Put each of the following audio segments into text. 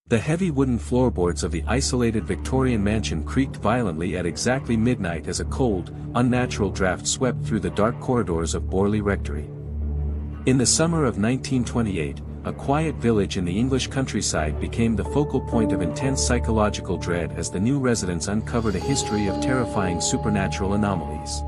The heavy wooden floorboards of the isolated Victorian mansion creaked violently at exactly midnight as a cold, unnatural draft swept through the dark corridors of Borley Rectory. In the summer of 1928, a quiet village in the English countryside became the focal point of intense psychological dread as the new residents uncovered a history of terrifying supernatural anomalies.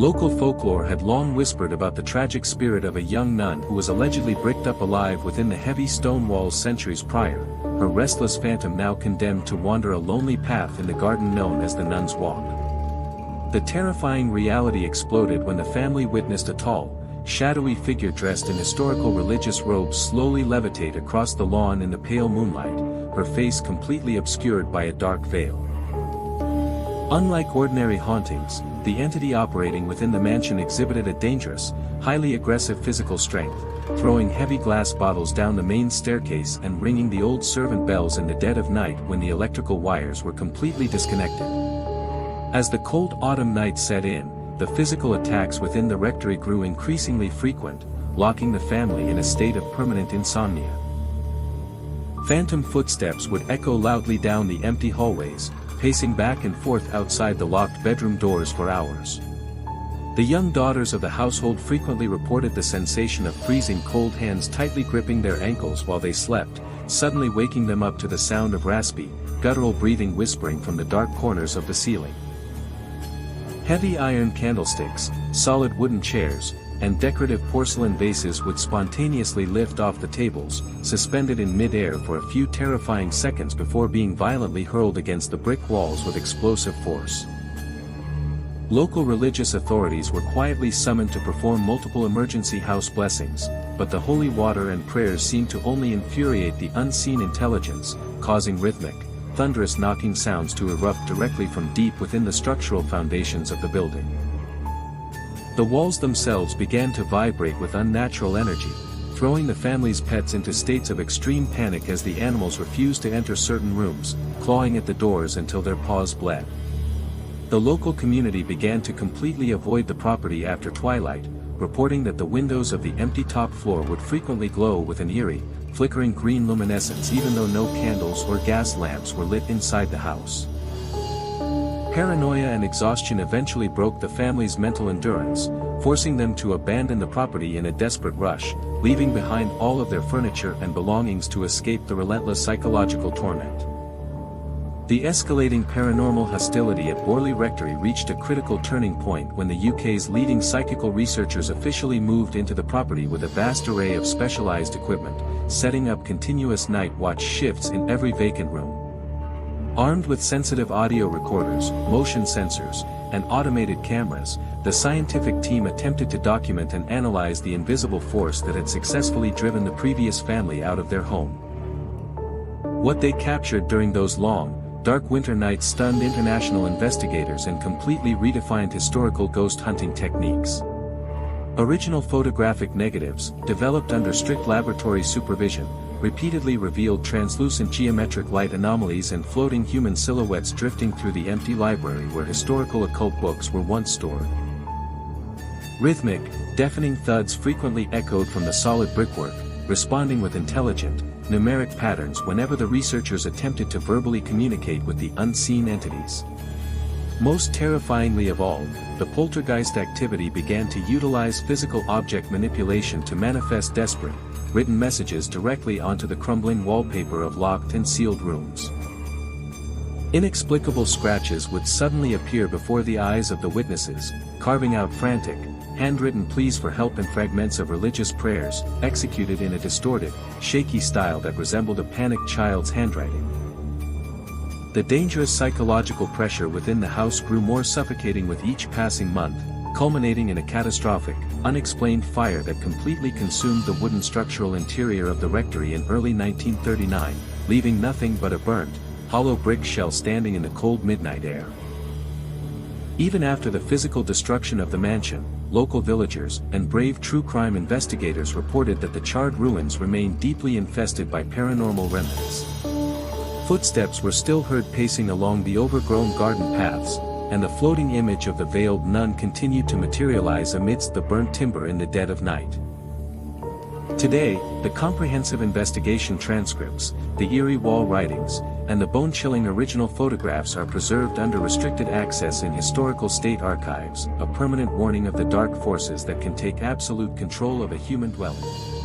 Local folklore had long whispered about the tragic spirit of a young nun who was allegedly bricked up alive within the heavy stone walls centuries prior, her restless phantom now condemned to wander a lonely path in the garden known as the Nun's Walk. The terrifying reality exploded when the family witnessed a tall, shadowy figure dressed in historical religious robes slowly levitate across the lawn in the pale moonlight, her face completely obscured by a dark veil. Unlike ordinary hauntings, the entity operating within the mansion exhibited a dangerous, highly aggressive physical strength, throwing heavy glass bottles down the main staircase and ringing the old servant bells in the dead of night when the electrical wires were completely disconnected. As the cold autumn night set in, the physical attacks within the rectory grew increasingly frequent, locking the family in a state of permanent insomnia. Phantom footsteps would echo loudly down the empty hallways, pacing back and forth outside the locked bedroom doors for hours. The young daughters of the household frequently reported the sensation of freezing cold hands tightly gripping their ankles while they slept, suddenly waking them up to the sound of raspy, guttural breathing whispering from the dark corners of the ceiling. Heavy iron candlesticks, solid wooden chairs, and decorative porcelain vases would spontaneously lift off the tables, suspended in mid-air for a few terrifying seconds before being violently hurled against the brick walls with explosive force. Local religious authorities were quietly summoned to perform multiple emergency house blessings, but the holy water and prayers seemed to only infuriate the unseen intelligence, causing rhythmic, thunderous knocking sounds to erupt directly from deep within the structural foundations of the building. The walls themselves began to vibrate with unnatural energy, throwing the family's pets into states of extreme panic as the animals refused to enter certain rooms, clawing at the doors until their paws bled. The local community began to completely avoid the property after twilight, reporting that the windows of the empty top floor would frequently glow with an eerie, flickering green luminescence even though no candles or gas lamps were lit inside the house. Paranoia and exhaustion eventually broke the family's mental endurance, forcing them to abandon the property in a desperate rush, leaving behind all of their furniture and belongings to escape the relentless psychological torment. The escalating paranormal hostility at Borley Rectory reached a critical turning point when the UK's leading psychical researchers officially moved into the property with a vast array of specialized equipment, setting up continuous night watch shifts in every vacant room. Armed with sensitive audio recorders, motion sensors, and automated cameras, the scientific team attempted to document and analyze the invisible force that had successfully driven the previous family out of their home. What they captured during those long, dark winter nights stunned international investigators and completely redefined historical ghost hunting techniques. Original photographic negatives, developed under strict laboratory supervision, repeatedly revealed translucent geometric light anomalies and floating human silhouettes drifting through the empty library where historical occult books were once stored. Rhythmic, deafening thuds frequently echoed from the solid brickwork, responding with intelligent, numeric patterns whenever the researchers attempted to verbally communicate with the unseen entities. Most terrifyingly of all, the poltergeist activity began to utilize physical object manipulation to manifest desperate, written messages directly onto the crumbling wallpaper of locked and sealed rooms. Inexplicable scratches would suddenly appear before the eyes of the witnesses, carving out frantic, handwritten pleas for help and fragments of religious prayers, executed in a distorted, shaky style that resembled a panicked child's handwriting. The dangerous psychological pressure within the house grew more suffocating with each passing month, culminating in a catastrophic, unexplained fire that completely consumed the wooden structural interior of the rectory in early 1939, leaving nothing but a burnt, hollow brick shell standing in the cold midnight air. Even after the physical destruction of the mansion, local villagers and brave true crime investigators reported that the charred ruins remained deeply infested by paranormal remnants. Footsteps were still heard pacing along the overgrown garden paths, and the floating image of the veiled nun continued to materialize amidst the burnt timber in the dead of night. Today, the comprehensive investigation transcripts, the eerie wall writings, and the bone-chilling original photographs are preserved under restricted access in historical state archives, a permanent warning of the dark forces that can take absolute control of a human dwelling.